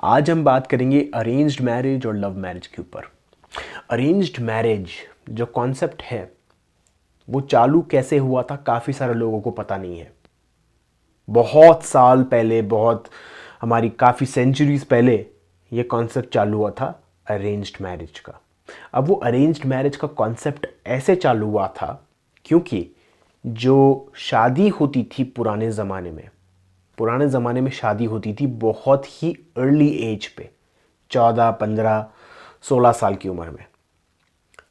आज हम बात करेंगे अरेंज्ड मैरिज और लव मैरिज के ऊपर। अरेंज्ड मैरिज जो कॉन्सेप्ट है वो चालू कैसे हुआ था, काफ़ी सारे लोगों को पता नहीं है। बहुत साल पहले, बहुत हमारी काफ़ी सेंचुरीज पहले ये कॉन्सेप्ट चालू हुआ था अरेंज्ड मैरिज का। अब वो अरेंज्ड मैरिज का कॉन्सेप्ट ऐसे चालू हुआ था क्योंकि जो शादी होती थी पुराने ज़माने में शादी होती थी बहुत ही अर्ली एज पे, 14, 15, 16 साल की उम्र में।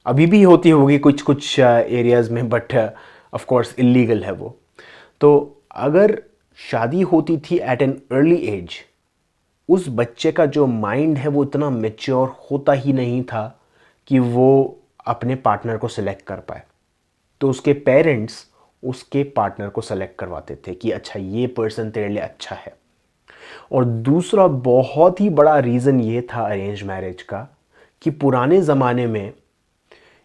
अभी भी होती होगी कुछ कुछ एरियाज़ में, बट ऑफ कोर्स इलीगल है वो। तो अगर शादी होती थी एट एन अर्ली एज, उस बच्चे का जो माइंड है वो इतना मेच्योर होता ही नहीं था कि वो अपने पार्टनर को सिलेक्ट कर पाए। तो उसके पेरेंट्स उसके पार्टनर को सेलेक्ट करवाते थे कि अच्छा ये पर्सन तेरे लिए अच्छा है। और दूसरा बहुत ही बड़ा रीज़न ये था अरेंज मैरिज का कि पुराने ज़माने में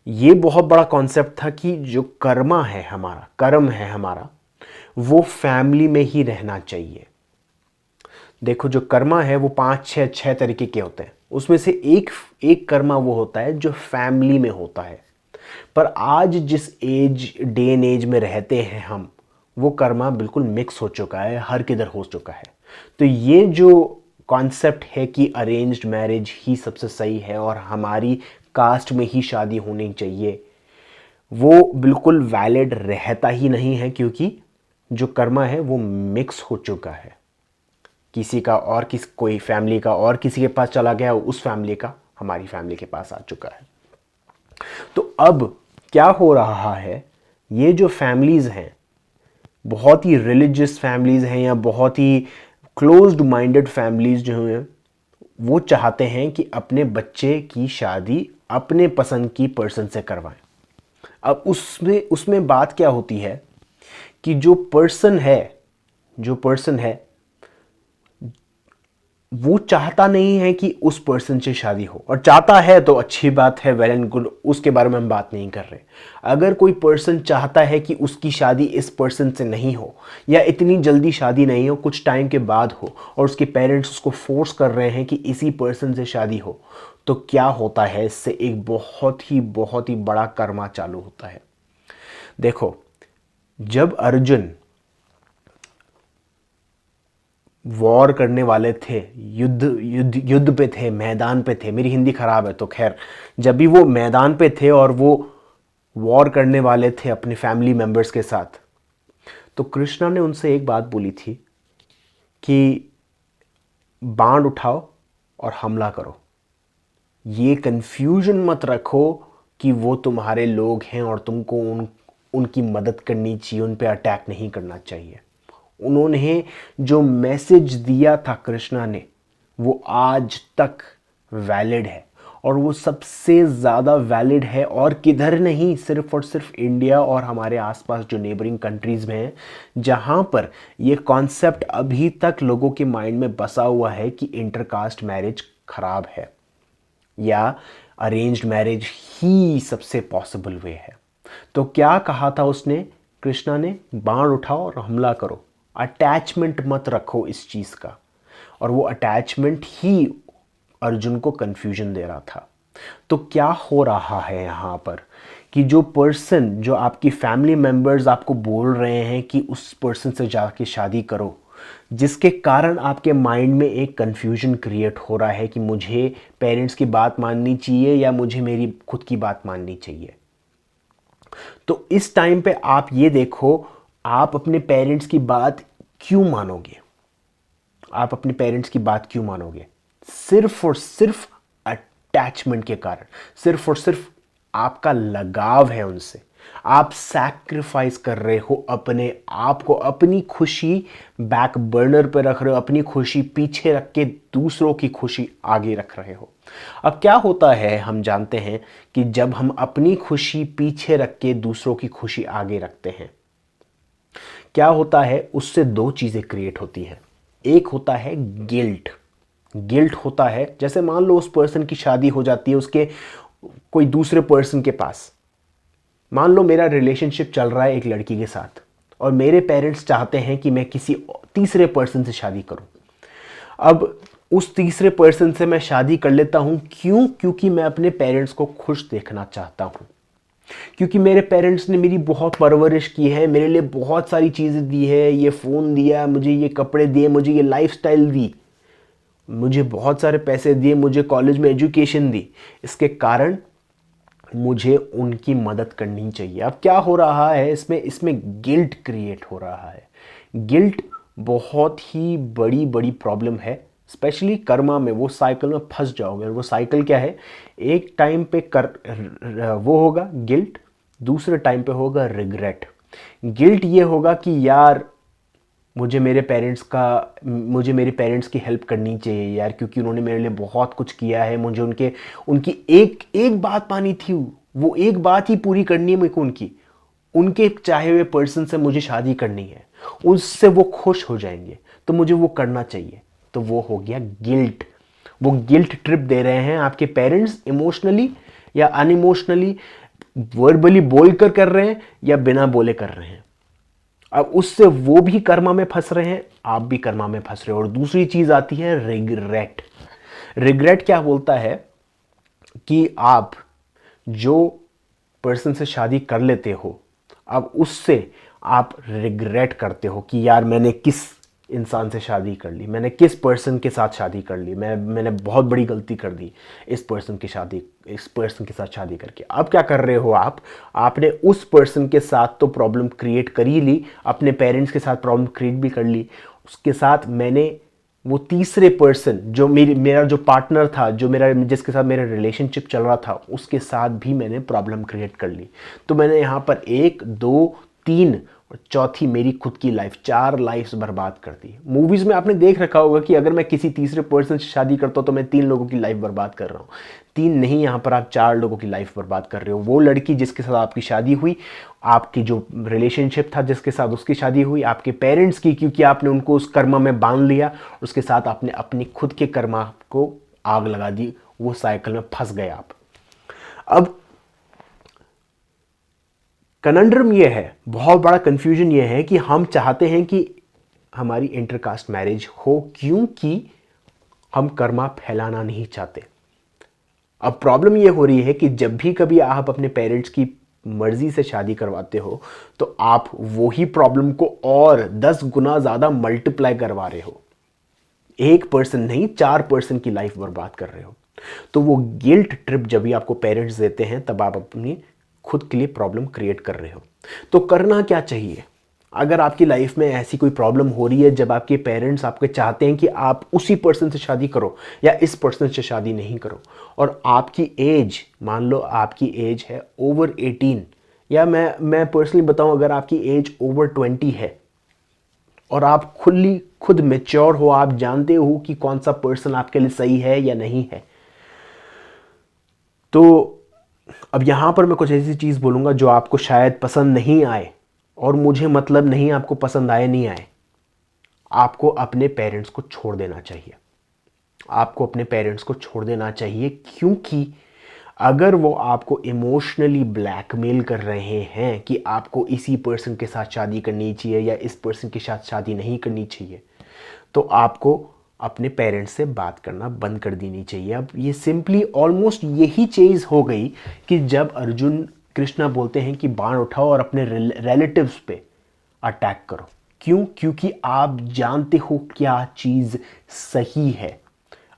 ये बहुत बड़ा कॉन्सेप्ट था कि जो कर्म है हमारा वो फैमिली में ही रहना चाहिए। देखो, जो कर्मा है वो 5 6 तरीके के होते हैं, उसमें से एक एक कर्मा वो होता है जो फैमिली में होता है। पर आज जिस डे एंड एज में रहते हैं हम, वो कर्मा बिल्कुल मिक्स हो चुका है, हर किधर हो चुका है। तो ये जो कॉन्सेप्ट है कि अरेंज्ड मैरिज ही सबसे सही है और हमारी कास्ट में ही शादी होनी चाहिए, वो बिल्कुल वैलिड रहता ही नहीं है, क्योंकि जो कर्मा है वो मिक्स हो चुका है। किसी का और कोई फैमिली का और किसी के पास चला गया, उस फैमिली का हमारी फैमिली के पास आ चुका है। तो अब क्या हो रहा है, ये जो फैमिलीज़ हैं, बहुत ही रिलीजियस फैमिलीज़ हैं या बहुत ही क्लोज्ड माइंडेड फैमिलीज़ जो हैं, वो चाहते हैं कि अपने बच्चे की शादी अपने पसंद की पर्सन से करवाएं। अब उसमें उसमें बात क्या होती है कि जो पर्सन है वो चाहता नहीं है कि उस पर्सन से शादी हो, और चाहता है तो अच्छी बात है, वेल एंड गुड, उसके बारे में हम बात नहीं कर रहे। अगर कोई पर्सन चाहता है कि उसकी शादी इस पर्सन से नहीं हो, या इतनी जल्दी शादी नहीं हो, कुछ टाइम के बाद हो, और उसके पेरेंट्स उसको फोर्स कर रहे हैं कि इसी पर्सन से शादी हो, तो क्या होता है, इससे एक बहुत ही बड़ा कर्मा चालू होता है। देखो, जब अर्जुन वॉर करने वाले थे, युद्ध पे थे, मैदान पे थे, मेरी हिंदी खराब है तो खैर, जब भी वो मैदान पे थे और वो वॉर करने वाले थे अपने फैमिली मेंबर्स के साथ, तो कृष्णा ने उनसे एक बात बोली थी कि बाण उठाओ और हमला करो। ये कंफ्यूजन मत रखो कि वो तुम्हारे लोग हैं और तुमको उनकी मदद करनी चाहिए, उन पे अटैक नहीं करना चाहिए। उन्होंने जो मैसेज दिया था कृष्णा ने, वो आज तक वैलिड है, और वो सबसे ज़्यादा वैलिड है और किधर नहीं, सिर्फ और सिर्फ इंडिया और हमारे आसपास जो नेबरिंग कंट्रीज़ में है, जहाँ पर ये कॉन्सेप्ट अभी तक लोगों के माइंड में बसा हुआ है कि इंटरकास्ट मैरिज खराब है या अरेंज्ड मैरिज ही सबसे पॉसिबल वे है। तो क्या कहा था उसने, कृष्णा ने, बाण उठाओ और हमला करो, अटैचमेंट मत रखो इस चीज़ का। और वो अटैचमेंट ही अर्जुन को कंफ्यूजन दे रहा था। तो क्या हो रहा है यहाँ पर कि जो आपकी फैमिली मेंबर्स आपको बोल रहे हैं कि उस पर्सन से जाके शादी करो, जिसके कारण आपके माइंड में एक कंफ्यूजन क्रिएट हो रहा है कि मुझे पेरेंट्स की बात माननी चाहिए या मुझे मेरी खुद की बात माननी चाहिए। तो इस टाइम पे आप ये देखो, आप अपने पेरेंट्स की बात क्यों मानोगे? आप अपने पेरेंट्स की बात क्यों मानोगे? सिर्फ और सिर्फ अटैचमेंट के कारण, सिर्फ और सिर्फ आपका लगाव है उनसे। आप सैक्रिफाइस कर रहे हो अपने आप को, अपनी खुशी बैक बर्नर पर रख रहे हो, अपनी खुशी पीछे रख के दूसरों की खुशी आगे रख रहे हो। अब क्या होता है, हम जानते हैं कि जब हम अपनी खुशी पीछे रख के दूसरों की खुशी आगे रखते हैं, क्या होता है, उससे दो चीज़ें क्रिएट होती हैं। एक होता है गिल्ट होता है, जैसे मान लो उस पर्सन की शादी हो जाती है उसके कोई दूसरे पर्सन के पास। मान लो मेरा रिलेशनशिप चल रहा है एक लड़की के साथ और मेरे पेरेंट्स चाहते हैं कि मैं किसी तीसरे पर्सन से शादी करूं। अब उस तीसरे पर्सन से मैं शादी कर लेता हूं। क्यों? क्योंकि मैं अपने पेरेंट्स को खुश देखना चाहता हूं, क्योंकि मेरे पेरेंट्स ने मेरी बहुत परवरिश की है, मेरे लिए बहुत सारी चीज़ें दी है, ये फ़ोन दिया मुझे, ये कपड़े दिए मुझे, ये लाइफस्टाइल दी मुझे, बहुत सारे पैसे दिए मुझे, कॉलेज में एजुकेशन दी। इसके कारण मुझे उनकी मदद करनी चाहिए। अब क्या हो रहा है इसमें, इसमें गिल्ट क्रिएट हो रहा है। गिल्ट बहुत ही बड़ी बड़ी प्रॉब्लम है, स्पेशली कर्मा में। वो साइकिल में फंस जाओगे। और वो साइकिल क्या है, एक टाइम पे वो होगा गिल्ट, दूसरे टाइम पे होगा रिग्रेट। गिल्ट ये होगा कि यार मुझे मेरे पेरेंट्स की हेल्प करनी चाहिए यार, क्योंकि उन्होंने मेरे लिए बहुत कुछ किया है। मुझे उनकी एक एक बात मानी थी, वो एक बात ही पूरी करनी है मेरे को उनकी। उनके चाहे हुए पर्सन से मुझे शादी करनी है, उससे वो खुश हो जाएंगे, तो मुझे वो करना चाहिए। तो वो हो गया गिल्ट। वो गिल्ट ट्रिप दे रहे हैं आपके पेरेंट्स, इमोशनली या अनइमोशनली, वर्बली बोलकर कर रहे हैं या बिना बोले कर रहे हैं। अब उससे वो भी कर्मा में फंस रहे हैं, आप भी कर्मा में फंस रहे हो। और दूसरी चीज आती है रिग्रेट। रिग्रेट क्या बोलता है कि आप जो पर्सन से शादी कर लेते हो, अब उससे आप रिग्रेट करते हो कि यार मैंने किस इंसान से शादी कर ली, मैंने किस पर्सन के साथ शादी कर ली, मैंने बहुत बड़ी गलती कर दी इस पर्सन के साथ शादी करके। अब क्या कर रहे हो आपने उस पर्सन के साथ तो प्रॉब्लम क्रिएट कर ही ली, अपने पेरेंट्स के साथ प्रॉब्लम क्रिएट भी कर ली, उसके साथ मैंने वो तीसरे पर्सन जो मेरा जो पार्टनर था, जिसके साथ मेरा रिलेशनशिप चल रहा था, उसके साथ भी मैंने प्रॉब्लम क्रिएट कर ली। तो मैंने यहाँ पर 1 2 3 और चौथी मेरी खुद की लाइफ, 4 लाइफ्स बर्बाद कर दी। मूवीज में आपने देख रखा होगा कि अगर मैं किसी तीसरे पर्सन से शादी करता हूँ तो मैं 3 लोगों की लाइफ बर्बाद कर रहा हूँ। 3 नहीं, यहाँ पर आप 4 लोगों की लाइफ बर्बाद कर रहे हो। वो लड़की जिसके साथ आपकी शादी हुई, आपकी जो रिलेशनशिप था जिसके साथ उसकी शादी हुई, आपके पेरेंट्स की, क्योंकि आपने उनको उस कर्मा में बांध लिया, उसके साथ आपने अपनी खुद के कर्मा को आग लगा दी, वो साइकिल में फंस गए आप। अब कनंड्रम ये है, बहुत बड़ा कंफ्यूजन ये है कि हम चाहते हैं कि हमारी इंटरकास्ट मैरिज हो, क्योंकि हम कर्मा फैलाना नहीं चाहते। अब प्रॉब्लम ये हो रही है कि जब भी कभी आप अपने पेरेंट्स की मर्जी से शादी करवाते हो, तो आप वही प्रॉब्लम को और 10 गुना ज्यादा मल्टीप्लाई करवा रहे हो। एक पर्सन नहीं, 4 पर्सन की लाइफ बर्बाद कर रहे हो। तो वो गिल्ट ट्रिप जब भी आपको पेरेंट्स देते हैं, तब आप अपनी खुद के लिए प्रॉब्लम क्रिएट कर रहे हो। तो करना क्या चाहिए? अगर आपकी लाइफ में ऐसी कोई प्रॉब्लम हो रही है जब आपके पेरेंट्स आपके चाहते हैं कि आप उसी पर्सन से शादी करो या इस पर्सन से शादी नहीं करो, और आपकी एज, मान लो आपकी एज है ओवर 18, या मैं पर्सनली बताऊं, अगर आपकी एज ओवर 20 है और आप खुद मेच्योर हो, आप जानते हो कि कौन सा पर्सन आपके लिए सही है या नहीं है, तो अब यहां पर मैं कुछ ऐसी चीज बोलूंगा जो आपको शायद पसंद नहीं आए, और मुझे मतलब नहीं आपको पसंद आए नहीं आए। आपको अपने पेरेंट्स को छोड़ देना चाहिए। आपको अपने पेरेंट्स को छोड़ देना चाहिए, क्योंकि अगर वो आपको इमोशनली ब्लैकमेल कर रहे हैं कि आपको इसी पर्सन के साथ शादी करनी चाहिए या इस पर्सन के साथ शादी नहीं करनी चाहिए, तो आपको अपने पेरेंट्स से बात करना बंद कर देनी चाहिए। अब ये सिंपली ऑलमोस्ट यही चीज़ हो गई कि जब अर्जुन कृष्णा बोलते हैं कि बाण उठाओ और अपने रिलेटिव्स पे अटैक करो। क्यों? क्योंकि आप जानते हो क्या चीज़ सही है,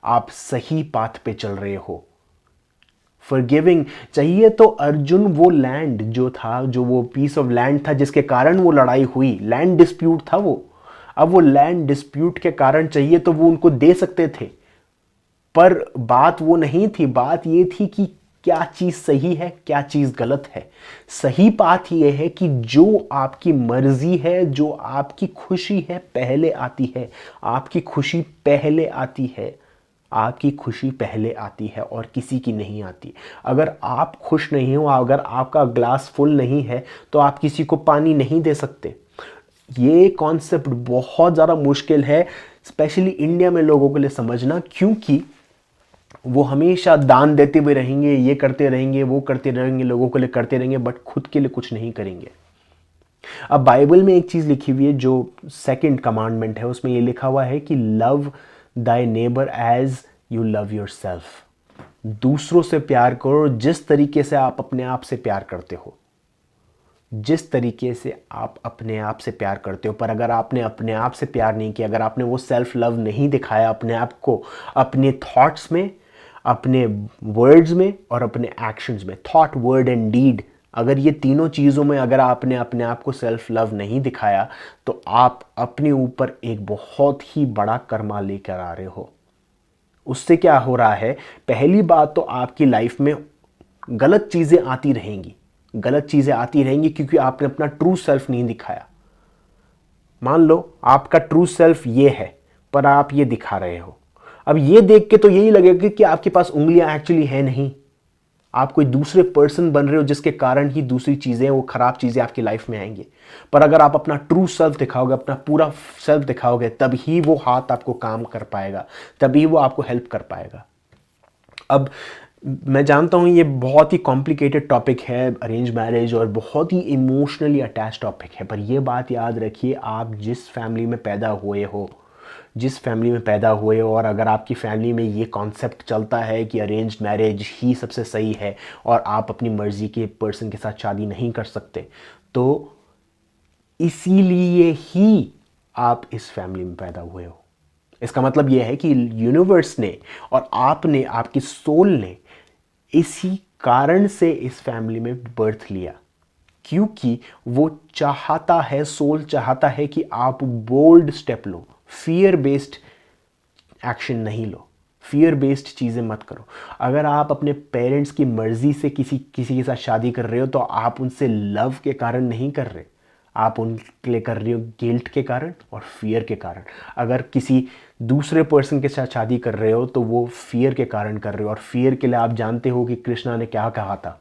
आप सही पाथ पे चल रहे हो। फॉरगिविंग चाहिए तो अर्जुन वो लैंड जो था, जो वो पीस ऑफ लैंड था जिसके कारण वो लड़ाई हुई, लैंड डिस्प्यूट था वो। अब वो लैंड डिस्प्यूट के कारण चाहिए तो वो उनको दे सकते थे, पर बात वो नहीं थी। बात ये थी कि क्या चीज सही है, क्या चीज गलत है। सही बात यह है कि जो आपकी मर्जी है, जो आपकी खुशी है, पहले आती है। आपकी खुशी पहले आती है, आपकी खुशी पहले आती है और किसी की नहीं आती। अगर आप खुश नहीं हो, अगर आपका ग्लास फुल नहीं है, तो आप किसी को पानी नहीं दे सकते। ये कॉन्सेप्ट बहुत ज़्यादा मुश्किल है, स्पेशली इंडिया में लोगों के लिए समझना, क्योंकि वो हमेशा दान देते हुए रहेंगे, ये करते रहेंगे, वो करते रहेंगे, लोगों के लिए करते रहेंगे, बट खुद के लिए कुछ नहीं करेंगे। अब बाइबल में एक चीज़ लिखी हुई है जो सेकंड कमांडमेंट है, उसमें ये लिखा हुआ है कि love thy neighbour as you love yourself. दूसरों से प्यार करो जिस तरीके से आप अपने आप से प्यार करते हो, जिस तरीके से आप अपने आप से प्यार करते हो। पर अगर आपने अपने आप से प्यार नहीं किया, अगर आपने वो सेल्फ लव नहीं दिखाया अपने आप को, अपने थॉट्स में, अपने वर्ड्स में और अपने एक्शंस में, थॉट वर्ड एंड डीड, अगर ये तीनों चीज़ों में अगर आपने अपने आप को सेल्फ लव नहीं दिखाया, तो आप अपने ऊपर एक बहुत ही बड़ा कर्मा लेकर आ रहे हो। उससे क्या हो रहा है, पहली बात तो आपकी लाइफ में गलत चीज़ें आती रहेंगी, गलत चीज़ें आती रहेंगी क्योंकि आपने अपना ट्रू सेल्फ नहीं दिखाया। मान लो आपका ट्रू सेल्फ ये है पर आप ये दिखा रहे हो। अब ये देख के तो यही लगेगा कि आपके पास उंगलियां एक्चुअली है नहीं, आप कोई दूसरे पर्सन बन रहे हो जिसके कारण ही दूसरी चीज़ें, वो खराब चीज़ें आपकी लाइफ में आएंगी। पर अगर आप अपना ट्रू सेल्फ दिखाओगे, अपना पूरा सेल्फ दिखाओगे, तभी वो हाथ आपको काम कर पाएगा, तभी वो आपको हेल्प कर पाएगा। अब मैं जानता हूँ ये बहुत ही कॉम्प्लिकेटेड टॉपिक है अरेंज मैरिज और बहुत ही इमोशनली अटैच टॉपिक है, पर ये बात याद रखिए, आप जिस फैमिली में पैदा हुए हो, जिस फैमिली में पैदा हुए हो, और अगर आपकी फैमिली में ये कॉन्सेप्ट चलता है कि अरेंज मैरिज ही सबसे सही है और आप अपनी मर्ज़ी के पर्सन के साथ शादी नहीं कर सकते, तो इसीलिए ही आप इस फैमिली में पैदा हुए हो। इसका मतलब यह है कि यूनिवर्स ने और आपने, आपकी सोल ने इसी कारण से इस फैमिली में बर्थ लिया, क्योंकि वो चाहता है, सोल चाहता है कि आप बोल्ड स्टेप लो, फियर बेस्ड एक्शन नहीं लो, फियर बेस्ड चीज़ें मत करो। अगर आप अपने पेरेंट्स की मर्ज़ी से किसी के साथ शादी कर रहे हो तो आप उनसे लव के कारण नहीं कर रहे, आप उनके लिए कर रहे हो गिल्ट के कारण और फियर के कारण। अगर किसी दूसरे पर्सन के साथ शादी कर रहे हो तो वो फियर के कारण कर रहे हो, और फियर के लिए आप जानते हो कि कृष्णा ने क्या कहा था,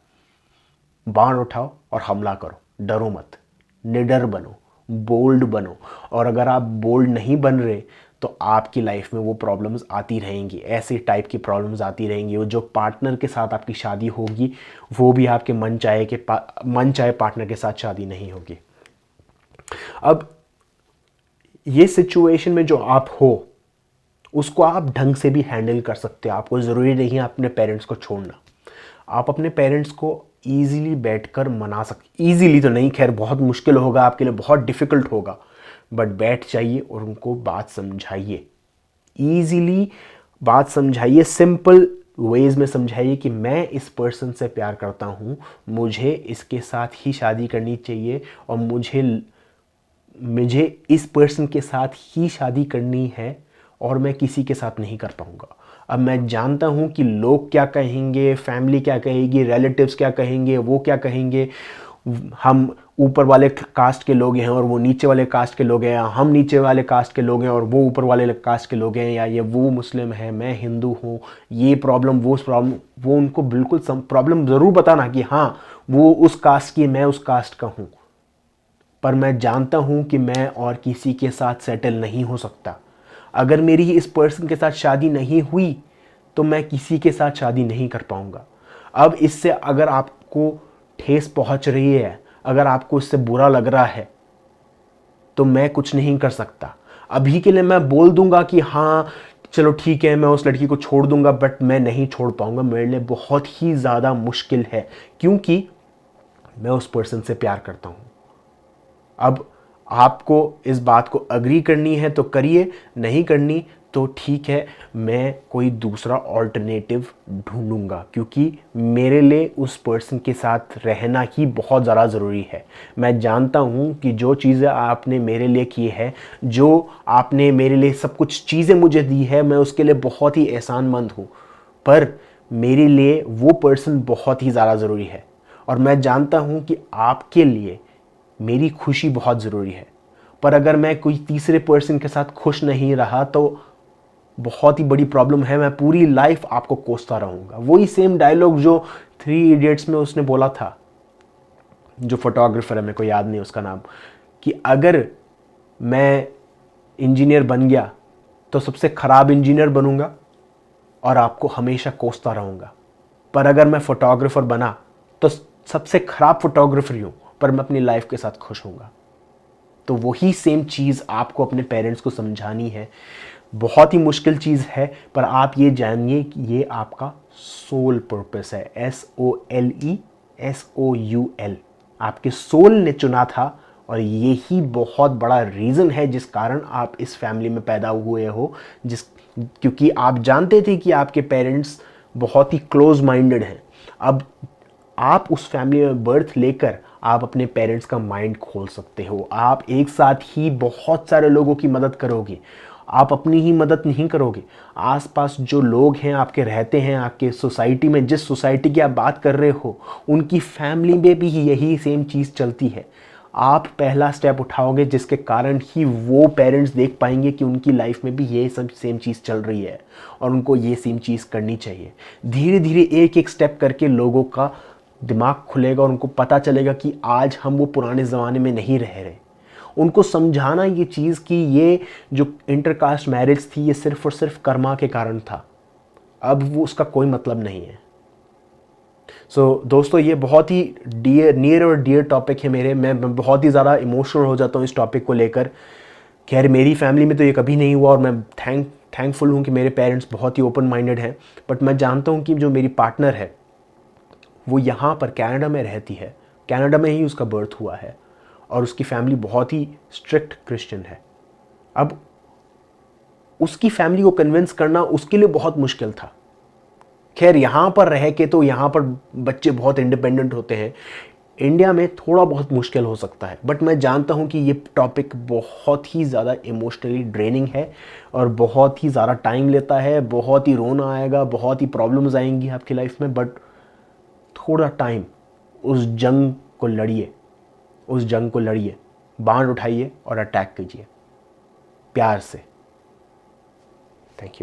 बाण उठाओ और हमला करो, डरो मत, निडर बनो, बोल्ड बनो। और अगर आप बोल्ड नहीं बन रहे तो आपकी लाइफ में वो प्रॉब्लम्स आती रहेंगी, ऐसे टाइप की प्रॉब्लम्स आती रहेंगी। वो जो पार्टनर के साथ आपकी शादी होगी वो भी आपके मन चाहे पार्टनर के साथ शादी नहीं होगी। अब ये सिचुएशन में जो आप हो उसको आप ढंग से भी हैंडल कर सकते हो। आपको ज़रूरी नहीं है अपने पेरेंट्स को छोड़ना, आप अपने पेरेंट्स को ईजीली बैठकर मना सकते। ईजीली तो नहीं, खैर बहुत मुश्किल होगा आपके लिए, बहुत डिफ़िकल्ट होगा, बट बैठ जाइए और उनको बात समझाइए, ईजीली बात समझाइए, सिंपल वेज में समझाइए कि मैं इस पर्सन से प्यार करता हूँ, मुझे इसके साथ ही शादी करनी चाहिए और मुझे इस पर्सन के साथ ही शादी करनी है और मैं किसी के साथ नहीं कर पाऊँगा। अब मैं जानता हूँ कि लोग क्या कहेंगे, फैमिली क्या कहेगी, रिलेटिव्स क्या कहेंगे, वो क्या कहेंगे, हम ऊपर वाले कास्ट के लोग हैं और वो नीचे वाले कास्ट के लोग हैं, हम नीचे वाले कास्ट के लोग हैं और वो ऊपर वाले कास्ट के लोग हैं, या ये वो मुस्लिम है, मैं हिंदू हूँ, ये प्रॉब्लम वो प्रॉब्लम। वो उनको बिल्कुल प्रॉब्लम ज़रूर बताना कि हाँ वो उस कास्ट की, मैं उस कास्ट का हूँ, पर मैं जानता हूँ कि मैं और किसी के साथ सेटल नहीं हो सकता। अगर मेरी इस पर्सन के साथ शादी नहीं हुई तो मैं किसी के साथ शादी नहीं कर पाऊँगा। अब इससे अगर आपको ठेस पहुँच रही है, अगर आपको इससे बुरा लग रहा है, तो मैं कुछ नहीं कर सकता। अभी के लिए मैं बोल दूंगा कि हाँ चलो ठीक है, मैं उस लड़की को छोड़ दूंगा, बट मैं नहीं छोड़ पाऊंगा, मेरे लिए बहुत ही ज़्यादा मुश्किल है, क्योंकि मैं उस पर्सन से प्यार करता हूँ। अब आपको इस बात को अग्री करनी है तो करिए, नहीं करनी तो ठीक है, मैं कोई दूसरा ऑल्टरनेटिव ढूंढूंगा, क्योंकि मेरे लिए उस पर्सन के साथ रहना ही बहुत ज़्यादा ज़रूरी है। मैं जानता हूँ कि जो चीज़ें आपने मेरे लिए की है, जो आपने मेरे लिए सब कुछ चीज़ें मुझे दी है, मैं उसके लिए बहुत ही एहसानमंद हूँ, पर मेरे लिए वो पर्सन बहुत ही ज़्यादा ज़रूरी है। और मैं जानता हूँ कि आपके लिए मेरी खुशी बहुत ज़रूरी है, पर अगर मैं कोई तीसरे पर्सन के साथ खुश नहीं रहा तो बहुत ही बड़ी प्रॉब्लम है, मैं पूरी लाइफ आपको कोसता रहूँगा। वही सेम डायलॉग जो 3 इडियट्स में उसने बोला था, जो फोटोग्राफर है, मेरे को याद नहीं उसका नाम, कि अगर मैं इंजीनियर बन गया तो सबसे ख़राब इंजीनियर बनूंगा और आपको हमेशा कोसता रहूँगा, पर अगर मैं फोटोग्राफर बना तो सबसे ख़राब फोटोग्राफर ही हूँ पर मैं अपनी लाइफ के साथ खुश हूँगा। तो वही सेम चीज़ आपको अपने पेरेंट्स को समझानी है। बहुत ही मुश्किल चीज़ है, पर आप ये जानिए कि ये आपका सोल पर्पस है। SOLE, आपके सोल ने चुना था, और यही बहुत बड़ा रीज़न है जिस कारण आप इस फैमिली में पैदा हुए हो, क्योंकि आप जानते थे कि आपके पेरेंट्स बहुत ही क्लोज माइंडेड हैं। अब आप उस फैमिली में बर्थ लेकर आप अपने पेरेंट्स का माइंड खोल सकते हो। आप एक साथ ही बहुत सारे लोगों की मदद करोगे, आप अपनी ही मदद नहीं करोगे। आसपास जो लोग हैं आपके रहते हैं, आपके सोसाइटी में, जिस सोसाइटी की आप बात कर रहे हो, उनकी फैमिली में भी यही सेम चीज़ चलती है। आप पहला स्टेप उठाओगे जिसके कारण ही वो पेरेंट्स देख पाएंगे कि उनकी लाइफ में भी ये सब सेम चीज़ चल रही है और उनको ये सेम चीज़ करनी चाहिए। धीरे धीरे एक एक स्टेप करके लोगों का दिमाग खुलेगा और उनको पता चलेगा कि आज हम वो पुराने ज़माने में नहीं रह रहे। उनको समझाना ये चीज़ कि ये जो इंटरकास्ट मैरिज थी ये सिर्फ और सिर्फ कर्मा के कारण था, अब वो उसका कोई मतलब नहीं है। दोस्तों, ये बहुत ही नियर और डियर टॉपिक है मेरे। मैं बहुत ही ज़्यादा इमोशनल हो जाता हूँ इस टॉपिक को लेकर। खैर, मेरी फैमिली में तो ये कभी नहीं हुआ और मैं थैंकफुल हूँ कि मेरे पेरेंट्स बहुत ही ओपन माइंडेड हैं। बट मैं जानता हूँ कि जो मेरी पार्टनर है वो यहाँ पर कनाडा में रहती है, कनाडा में ही उसका बर्थ हुआ है, और उसकी फैमिली बहुत ही स्ट्रिक्ट क्रिश्चियन है। अब उसकी फैमिली को कन्विंस करना उसके लिए बहुत मुश्किल था। खैर, यहाँ पर रह के तो यहाँ पर बच्चे बहुत इंडिपेंडेंट होते हैं, इंडिया में थोड़ा बहुत मुश्किल हो सकता है। बट मैं जानता हूँ कि ये टॉपिक बहुत ही ज़्यादा इमोशनली ड्रेनिंग है और बहुत ही ज़्यादा टाइम लेता है, बहुत ही रोना आएगा, बहुत ही प्रॉब्लम्स आएंगी आपकी लाइफ में। बट थोड़ा टाइम, उस जंग को लड़िए, उस जंग को लड़िए, बाण उठाइए और अटैक कीजिए प्यार से। Thank you.